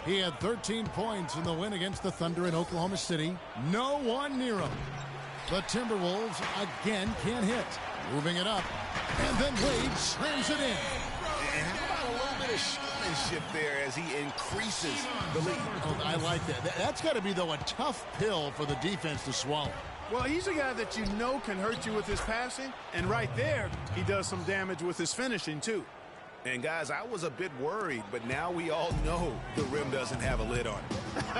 He had 13 points in the win against the Thunder in Oklahoma City. No one near him. The Timberwolves again can't hit. Moving it up. And then Wade slams it in. And how about a little bit of showmanship there as he increases the lead? Oh, I like that. That's got to be, though, a tough pill for the defense to swallow. Well, he's a guy that you know can hurt you with his passing. And right there, he does some damage with his finishing, too. And, guys, I was a bit worried, but now we all know the rim doesn't have a lid on it.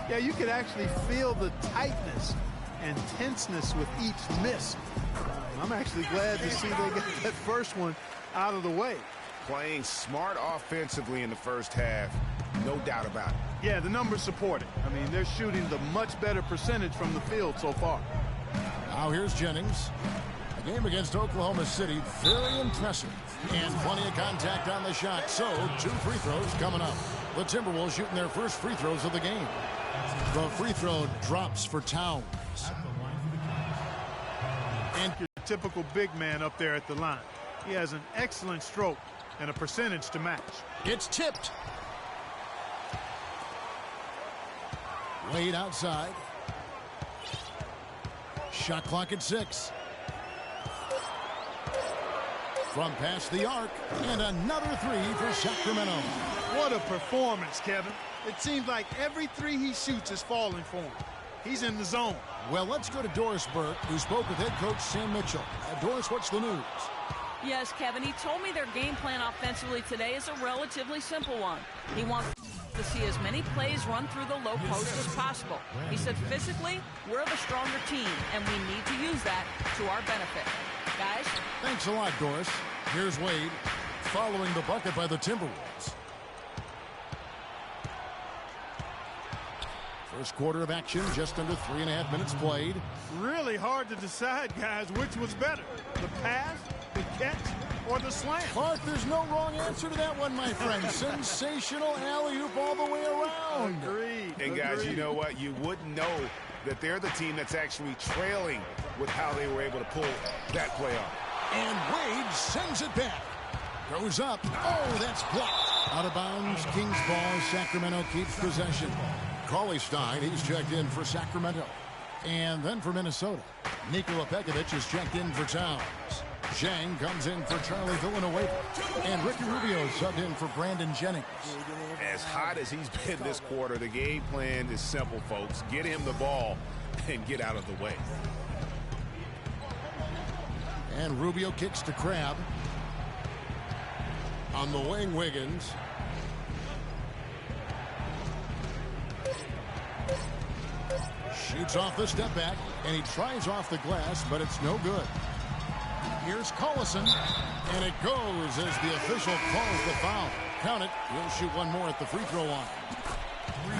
Yeah, you could actually feel the tightness and tenseness with each miss. I'm actually glad to see they got that first one out of the way. Playing smart offensively in the first half, no doubt about it. Yeah, the numbers support it. I mean, they're shooting the much better percentage from the field so far. Now here's Jennings. A game against Oklahoma City, very impressive. And plenty of contact on the shot, so 2 free throws coming up. The Timberwolves shooting their first free throws of the game. The free throw drops for Towns. And your typical big man up there at the line. He has an excellent stroke and a percentage to match. It's tipped. Wade outside. Shot clock at 6. From past the arc, and another 3 for Sacramento. What a performance, Kevin. It seems like every 3 he shoots is falling for him. He's in the zone. Well, let's go to Doris Burke, who spoke with head coach Sam Mitchell. Doris, what's the news? Yes, Kevin, he told me their game plan offensively today is a relatively simple one. He wants to see as many plays run through the low post as possible. He said physically, we're the stronger team, and we need to use that to our benefit. Guys? Thanks a lot, Doris. Here's Wade following the bucket by the Timberwolves. First quarter of action, just under 3.5 minutes played. Really hard to decide, guys, which was better. The pass, the catch, or the slam. Clark, there's no wrong answer to that one, my friend. Sensational alley-oop all the way around. Agreed. And, guys, you know what? You wouldn't know that they're the team that's actually trailing with how they were able to pull that play off. And Wade sends it back. Goes up. Oh, that's blocked. Out of bounds, Kings ball. Sacramento keeps possession. Cauley Stein, he's checked in for Sacramento. And then for Minnesota, Nikola Pekovic is checked in for Towns. Zhang comes in for Charlie Villanueva. And Ricky Rubio subbed in for Brandon Jennings. As hot as he's been this quarter, the game plan is simple, folks. Get him the ball and get out of the way. And Rubio kicks to Crabbe. On the wing, Wiggins. Shoots off the step back, and he tries off the glass, but it's no good. Here's Collison, and it goes as the official calls the foul. Count it. He'll shoot one more at the free throw line.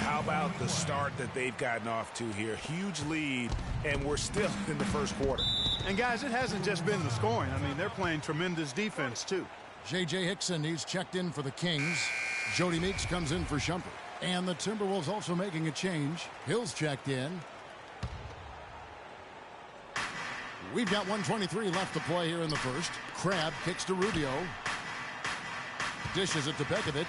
How about the start that they've gotten off to here? Huge lead, and we're still in the first quarter. And, guys, it hasn't just been the scoring. I mean, they're playing tremendous defense, too. J.J. Hickson, he's checked in for the Kings. Jody Meeks comes in for Shumpert. And the Timberwolves also making a change. Hill's checked in. We've got 1:23 left to play here in the first. Crabbe kicks to Rubio. Dishes it to Pekovic.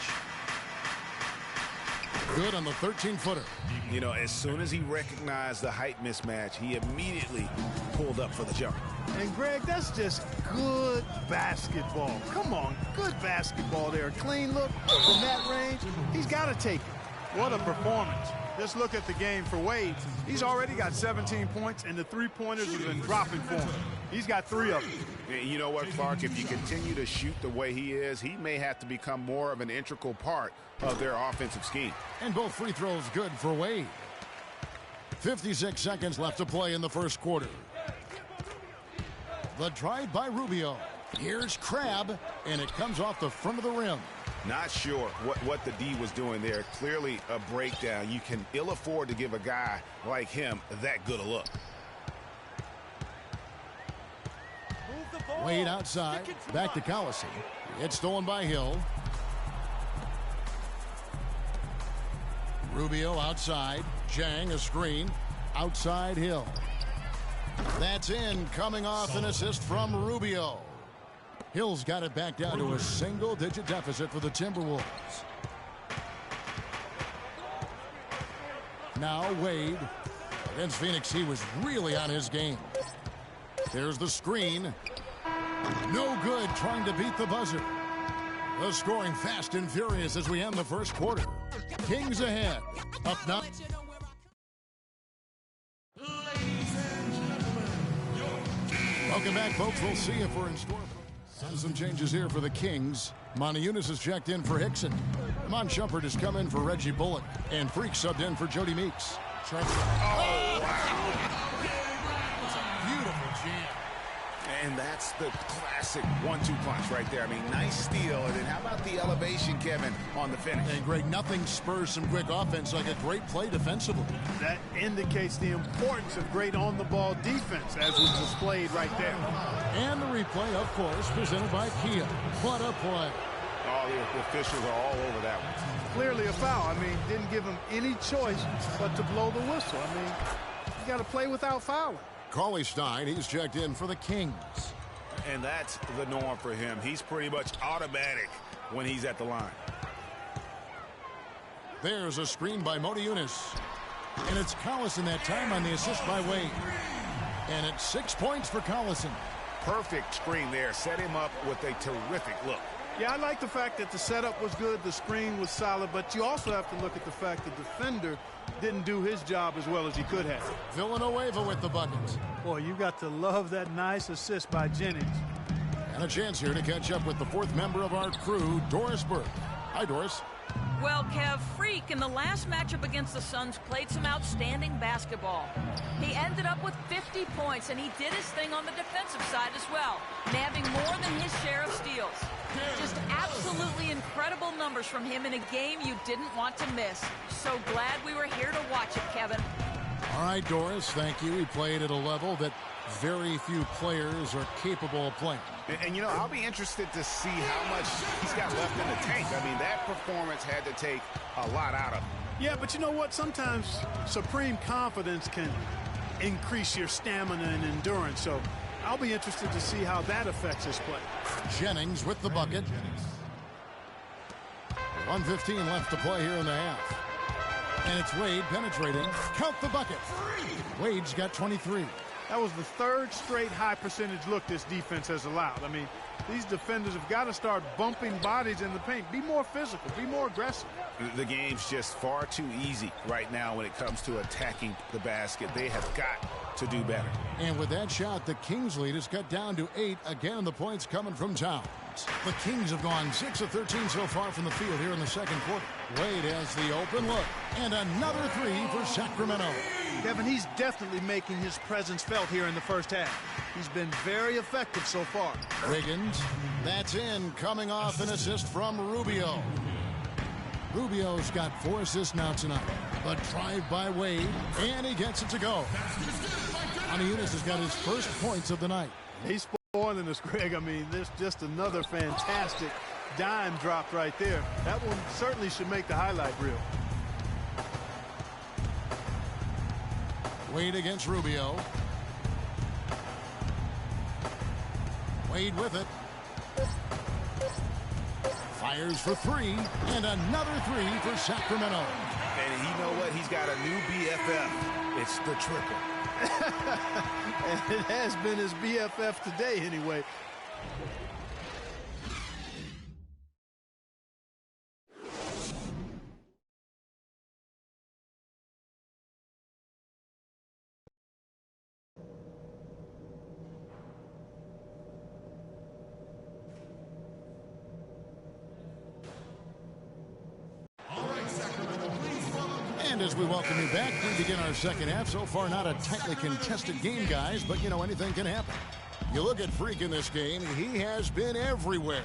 Good on the 13-footer. You know, as soon as he recognized the height mismatch, he immediately pulled up for the jumper. And, Greg, that's just good basketball. Come on, good basketball there. Clean look from that range. He's got to take it. What a performance. Just look at the game for Wade. He's already got 17 points, and the three-pointers have been dropping for him. He's got 3 of them. You know what, Clark? If you continue to shoot the way he is, he may have to become more of an integral part of their offensive scheme. And both free throws good for Wade. 56 seconds left to play in the first quarter. The drive by Rubio. Here's Crabbe, and it comes off the front of the rim. Not sure what the D was doing there. Clearly a breakdown. You can ill afford to give a guy like him that good a look. Wade outside. Back to Collison. It's stolen by Hill. Rubio outside. Zhang a screen. Outside Hill. That's in. Coming off an assist from Rubio. Hill's got it back down to a single-digit deficit for the Timberwolves. Now Wade. Against Phoenix, he was really on his game. There's the screen. No good trying to beat the buzzer. The scoring fast and furious as we end the first quarter. Kings ahead. Up now. Welcome back, folks. We'll see if we're in store. Some changes here for the Kings. Monty Eunice has checked in for Hickson. Amon Shumpert has come in for Reggie Bullock. And Freak subbed in for Jody Meeks. Oh, wow. It's a beautiful jam. And that's the classic 1-2 punch right there. I mean, nice steal. And then how about the elevation, Kevin, on the finish? And Greg, nothing spurs some quick offense like a great play defensively. That indicates the importance of great on-the-ball defense, as was displayed right there. And the replay, of course, presented by Kia. What a play. Oh, the officials are all over that one. Clearly a foul. I mean, didn't give him any choice but to blow the whistle. I mean, you got to play without fouling. Cauley Stein, he's checked in for the Kings. And that's the norm for him. He's pretty much automatic when he's at the line. There's a screen by Monty Eunice. And it's Collison that time on the assist by Wade. And it's 6 points for Collison. Perfect screen there. Set him up with a terrific look. Yeah, I like the fact that the setup was good, the screen was solid, but you also have to look at the fact the defender didn't do his job as well as he could have. Villanueva with the buckets. Boy, you got to love that nice assist by Jennings. And a chance here to catch up with the fourth member of our crew, Doris Burke. Hi, Doris. Well, Kev, Freak in the last matchup against the Suns played some outstanding basketball. He ended up with 50 points, and he did his thing on the defensive side as well, nabbing more than his share of steals. Just absolutely incredible numbers from him in a game you didn't want to miss. So glad we were here to watch it, Kevin. All right, Doris, thank you. He played at a level that very few players are capable of playing. And you know, I'll be interested to see how much he's got left in the tank. I mean, that performance had to take a lot out of him. Yeah, but you know what? Sometimes supreme confidence can increase your stamina and endurance. So I'll be interested to see how that affects his play. Jennings with the bucket. 1:15 left to play here in the half. And it's Wade penetrating. Count the bucket. Wade's got 23. That was the third straight high percentage look this defense has allowed. I mean, these defenders have got to start bumping bodies in the paint. Be more physical. Be more aggressive. The game's just far too easy right now when it comes to attacking the basket. They have got to do better. And with that shot, the Kings lead is cut down to 8. Again, the points coming from Towns. The Kings have gone 6 of 13 so far from the field here in the second quarter. Wade has the open look. And another three for Sacramento. Kevin, he's definitely making his presence felt here in the first half. He's been very effective so far. Wiggins, that's in, coming off an assist from Rubio. Rubio's got 4 assists now tonight. The drive by Wade, and he gets it to go. Monty Eunice has got his first points of the night. He's spoiling us, Greg. I mean, there's just another fantastic dime drop right there. That one certainly should make the highlight reel. Wade against Rubio. Wade with it. Fires for 3, and another 3 for Sacramento. And you know what? He's got a new BFF. It's the triple. And it has been his BFF today anyway. And as we welcome you back, we begin our second half. So far, not a tightly contested game, guys, but, you know, anything can happen. You look at Freak in this game, he has been everywhere.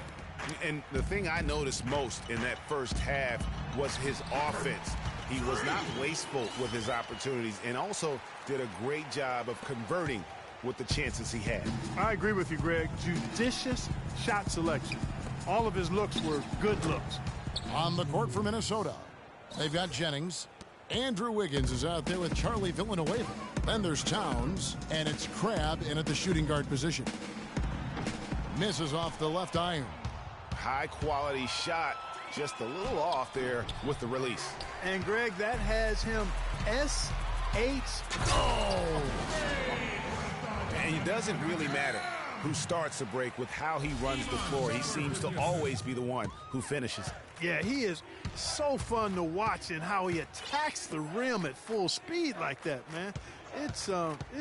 And the thing I noticed most in that first half was his offense. He was not wasteful with his opportunities and also did a great job of converting with the chances he had. I agree with you, Greg. Judicious shot selection. All of his looks were good looks. On the court for Minnesota, they've got Jennings. Andrew Wiggins is out there with Charlie Villanueva. Then there's Towns, and it's Crabb in at the shooting guard position. Misses off the left iron. High quality shot. just a little off there with the release. And, Greg, that has him S-H-O. And it doesn't really matter who starts the break with how he runs the floor. He seems to always be the one who finishes. Yeah, he is so fun to watch and how he attacks the rim at full speed like that, man. It's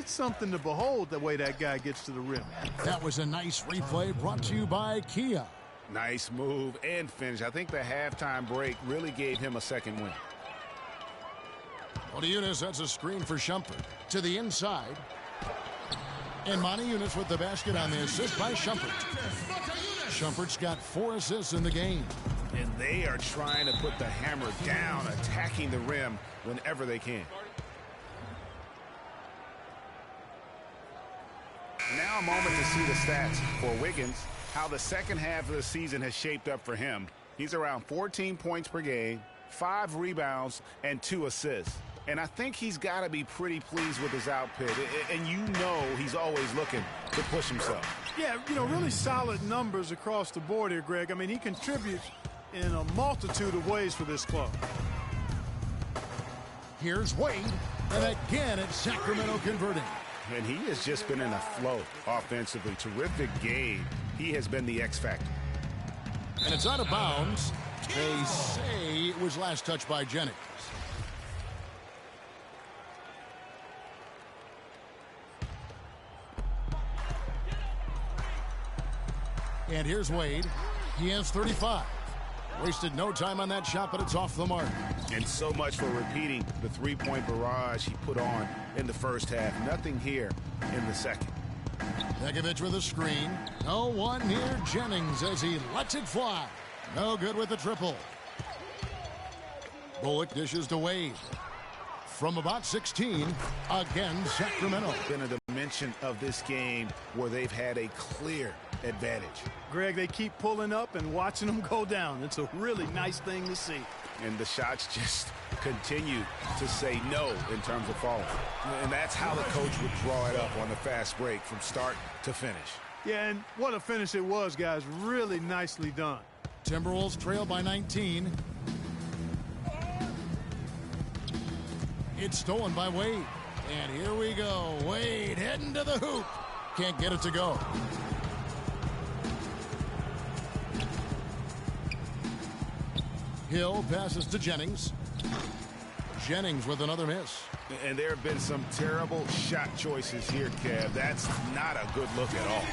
something to behold the way that guy gets to the rim. That was a nice replay brought to you by Kia. Nice move and finish. I think the halftime break really gave him a second win. Well, Eunice sets a screen for Shumpert to the inside. And Monty Eunice with the basket on the assist by Shumpert. Shumpert's got 4 assists in the game. And they are trying to put the hammer down, attacking the rim whenever they can. Now a moment to see the stats for Wiggins, how the second half of the season has shaped up for him. He's around 14 points per game, 5 rebounds, and 2 assists. And I think he's got to be pretty pleased with his output. And you know he's always looking to push himself. Yeah, really solid numbers across the board here, Greg. I mean, he contributes in a multitude of ways for this club. Here's Wade, and again it's Sacramento converting. And he has just been in a flow offensively. Terrific game. He has been the X factor. And it's out of bounds. They say it was last touched by Jennings. And here's Wade. He has 35. Wasted no time on that shot, but it's off the mark. And so much for repeating the three-point barrage he put on in the first half. Nothing here in the second. Begovic with a screen. No one near Jennings as he lets it fly. No good with the triple. Bullock dishes to Wade. From about 16, again, Sacramento. Been a dimension of this game where they've had a clear advantage. Greg, they keep pulling up and watching them go down. It's a really nice thing to see. And the shots just continue to say no in terms of falling. And that's how the coach would draw it up on the fast break from start to finish. Yeah, and what a finish it was, guys. Really nicely done. Timberwolves trail by 19. It's stolen by Wade. And here we go. Wade heading to the hoop. Can't get it to go. Hill passes to Jennings. Jennings with another miss. And there have been some terrible shot choices here, Kev. That's not a good look at all.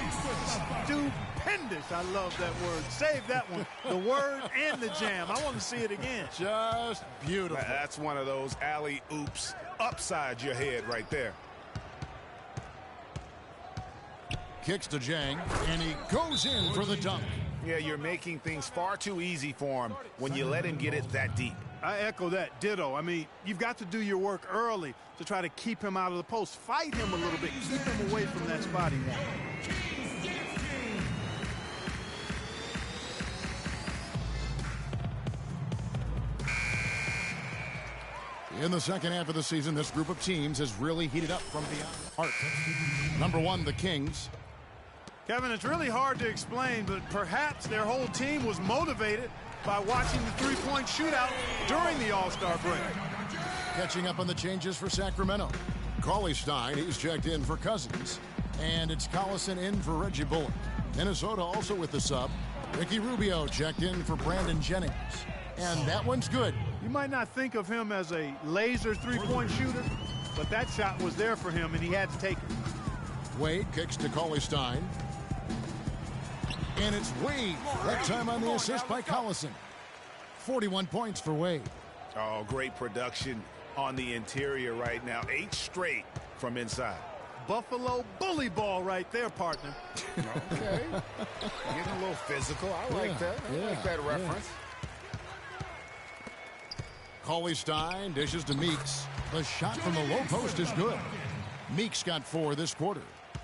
Stupendous. I love that word. Save that one. The word and the jam. I want to see it again. Just beautiful. That's one of those alley-oops upside your head right there. Kicks to Jang, and he goes in for the dunk. Yeah, you're making things far too easy for him when you let him get it that deep. I echo that. Ditto. I mean, you've got to do your work early to try to keep him out of the post. Fight him a little bit. Keep him away from that spot he wants. In the second half of the season, this group of teams has really heated up from the heart. Number 1, the Kings. Kevin, it's really hard to explain, but perhaps their whole team was motivated by watching the three-point shootout during the All-Star break. Catching up on the changes for Sacramento. Cauley-Stein, he's checked in for Cousins. And it's Collison in for Reggie Bullock. Minnesota also with the sub. Ricky Rubio checked in for Brandon Jennings. And that one's good. You might not think of him as a laser three-point shooter, but that shot was there for him, and he had to take it. Wade kicks to Cauley-Stein. And it's Wade, that time on the assist by Collison. 41 points for Wade. Oh, great production on the interior right now. 8 straight from inside. Buffalo bully ball right there, partner. Okay. Getting a little physical. I like that. I like that reference. Cauley-Stein dishes to Meeks. The shot from the low post is good. Meeks got 4 this quarter.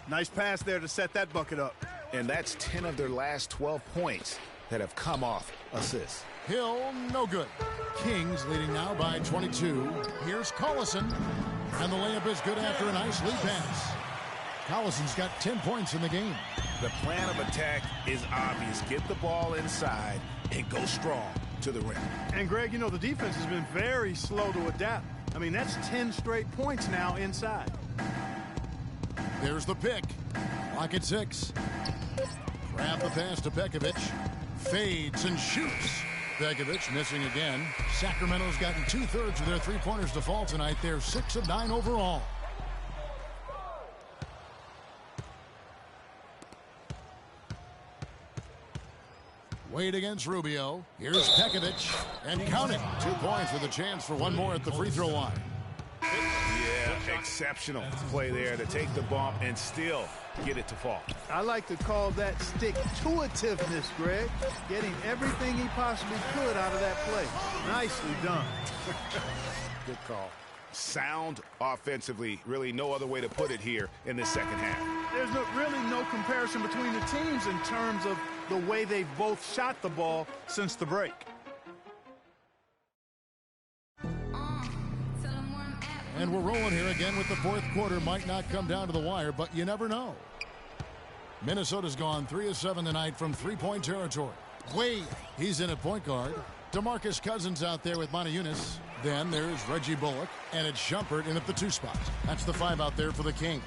Nice pass there to set that bucket up. And that's 10 of their last 12 points that have come off assists. Hill, no good. Kings leading now by 22. Here's Collison. And the layup is good after a nice lead pass. Collison's got 10 points in the game. The plan of attack is obvious. Get the ball inside and go strong. to the rim. And, Greg, you know, the defense has been very slow to adapt. I mean, that's 10 straight points now inside. There's the pick. Lock at 6. Grab the pass to Pekovic. Fades and shoots. Pekovic missing again. Sacramento's gotten 2/3 of their three-pointers to fall tonight. They're 6 of 9 overall. Wade against Rubio. Here's Pekovic. And count it. 2 points with a chance for one more at the free throw line. Yeah, exceptional play there to take the bump and still get it to fall. I like to call that stick-to-itiveness, Greg. Getting everything he possibly could out of that play. Nicely done. Good call. Sound offensively. Really no other way to put it here in the second half. There's really no comparison between the teams in terms of the way they've both shot the ball since the break. And we're rolling here again with the fourth quarter. Might not come down to the wire, but you never know. Minnesota's gone 3 of 7 tonight from three-point territory. Wade, he's in at point guard. DeMarcus Cousins out there with Montejunas. Then there's Reggie Bullock, and it's Shumpert in at the 2 spot. That's the 5 out there for the Kings.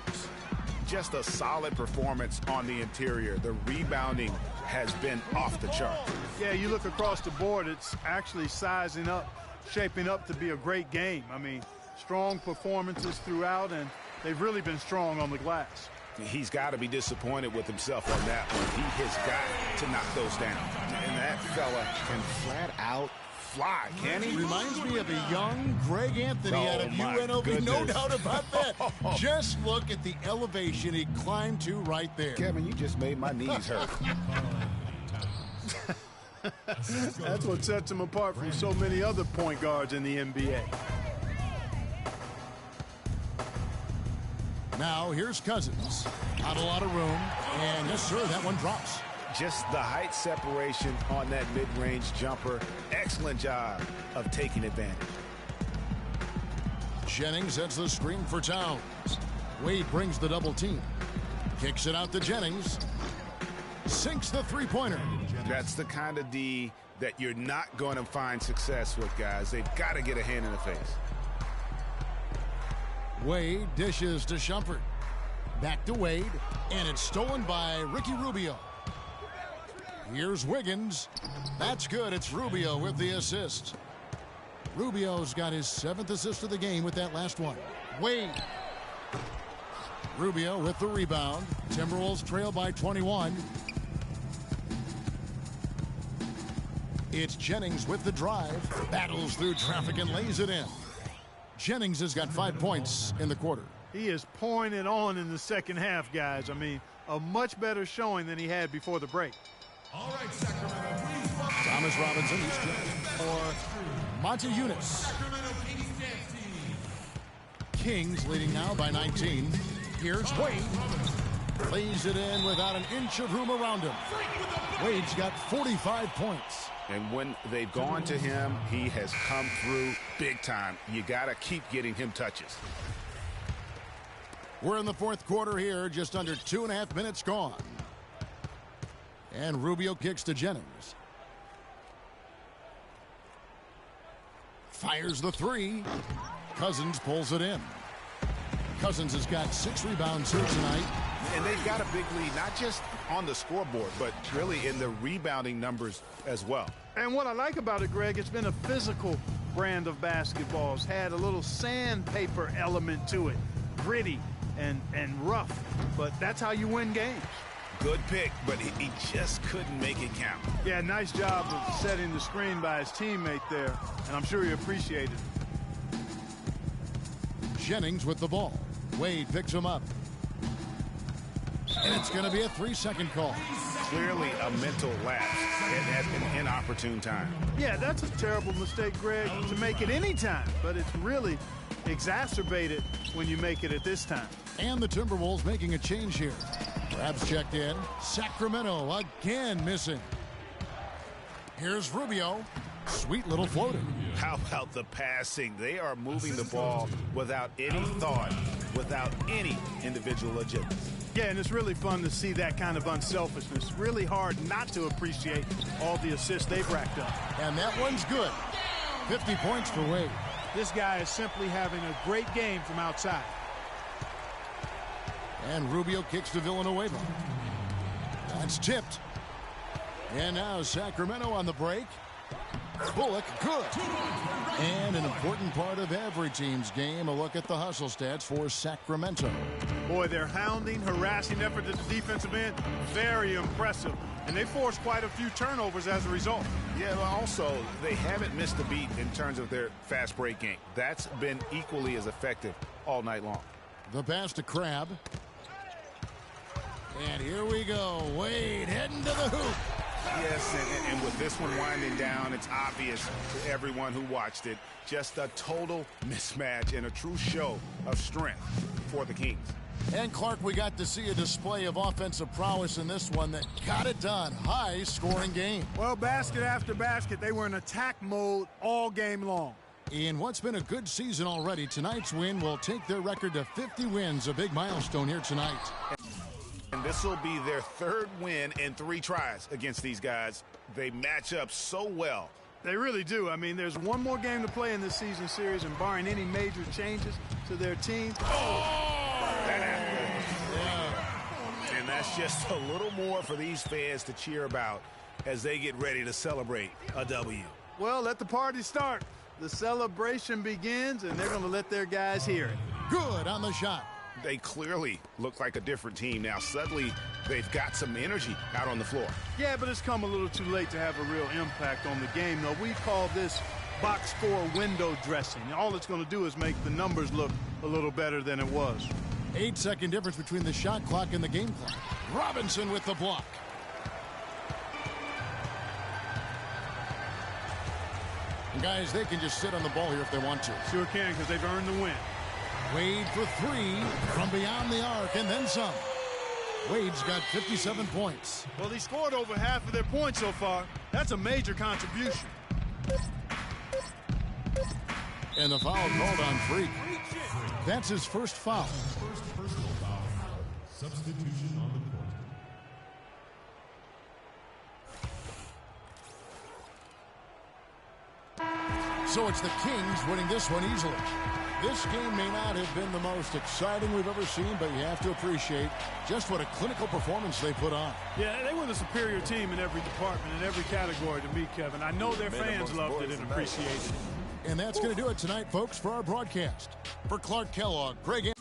Just a solid performance on the interior. The rebounding has been off the chart. Yeah, you look across the board, it's actually sizing up, shaping up to be a great game. I mean, strong performances throughout, and they've really been strong on the glass. He's got to be disappointed with himself on that one. He has got to knock those down. And that fella can flat out fly, can he? Reminds me of a young Greg Anthony out of UNLV. Goodness. No doubt about that. Just look at the elevation he climbed to right there. Kevin, you just made my knees hurt. That's what sets him apart from so many other point guards in the NBA. Now here's Cousins. Not a lot of room. And yes, sir, that one drops. Just the height separation on that mid-range jumper. Excellent job of taking advantage. Jennings sets the screen for Towns. Wade brings the double team. Kicks it out to Jennings. Sinks the three-pointer. That's the kind of D that you're not going to find success with, guys. They've got to get a hand in the face. Wade dishes to Shumpert. Back to Wade. And it's stolen by Ricky Rubio. Here's Wiggins. That's good. It's Rubio with the assist. Rubio's got his 7th assist of the game with that last one. Wade. Rubio with the rebound. Timberwolves trail by 21. It's Jennings with the drive. Battles through traffic and lays it in. Jennings has got 5 points in the quarter. He is pouring it on in the second half, guys. I mean, a much better showing than he had before the break. All right, Sacramento, please. Thomas Robinson, he's checked for Montejunas. Sacramento Kings dance team. Kings leading now by 19. Here's Wade. Lays it in without an inch of room around him. Wade's got 45 points. And when they've gone to him, he has come through big time. You got to keep getting him touches. We're in the fourth quarter here, just under 2.5 minutes gone. And Rubio kicks to Jennings. Fires the 3. Cousins pulls it in. Cousins has got 6 rebounds here tonight. And they've got a big lead, not just on the scoreboard, but really in the rebounding numbers as well. And what I like about it, Greg, it's been a physical brand of basketball. It's had a little sandpaper element to it. Gritty and rough. But that's how you win games. Good pick, but he just couldn't make it count. Yeah, nice job of setting the screen by his teammate there. And I'm sure he appreciated it. Jennings with the ball. Wade picks him up. And it's going to be a 3-second call. Clearly a mental lapse at an inopportune time. Yeah, that's a terrible mistake, Greg, to make it any time. But it's really exacerbated when you make it at this time. And the Timberwolves making a change here. Grabs checked in. Sacramento again missing. Here's Rubio. Sweet little floater. How about the passing? They are moving the ball without any thought, without any individual agility. Yeah, and it's really fun to see that kind of unselfishness. Really hard not to appreciate all the assists they've racked up. And that one's good. 50 points for Wade. This guy is simply having a great game from outside. And Rubio kicks to Villanueva. That's tipped. And now Sacramento on the break. Bullock, good. And an important part of every team's game, a look at the hustle stats for Sacramento. Boy, their hounding, harassing effort at the defensive end, very impressive. And they forced quite a few turnovers as a result. Yeah, but also, they haven't missed a beat in terms of their fast break game. That's been equally as effective all night long. The pass to Crabbe. And here we go. Wade heading to the hoop. Yes, and with this one winding down, it's obvious to everyone who watched it. Just a total mismatch and a true show of strength for the Kings. And Clark, we got to see a display of offensive prowess in this one that got it done. High scoring game. Well, basket after basket, they were in attack mode all game long. In what's been a good season already, tonight's win will take their record to 50 wins, a big milestone here tonight. And this will be their third win in 3 tries against these guys. They match up so well. They really do. I mean, there's one more game to play in this season series, and barring any major changes to their team. That happened. Yeah. And that's just a little more for these fans to cheer about as they get ready to celebrate a W. Well, let the party start. The celebration begins, and they're going to let their guys hear it. Good on the shot. They clearly look like a different team now. Suddenly, they've got some energy out on the floor. Yeah, but it's come a little too late to have a real impact on the game, though. We call this box score window dressing. All it's going to do is make the numbers look a little better than it was. 8-second difference between the shot clock and the game clock. Robinson with the block. And guys, they can just sit on the ball here if they want to. Sure can, because they've earned the win. Wade for 3 from beyond the arc and then some. Wade's got 57 points. Well, he scored over half of their points so far. That's a major contribution. And the foul called on Freak. That's his first foul. First personal foul. Substitution on the court. So it's the Kings winning this one easily. This game may not have been the most exciting we've ever seen, but you have to appreciate just what a clinical performance they put on. Yeah, they were the superior team in every department, in every category to me, Kevin. I know their fans loved it and appreciated it. And that's going to do it tonight, folks, for our broadcast. For Clark Kellogg, Craig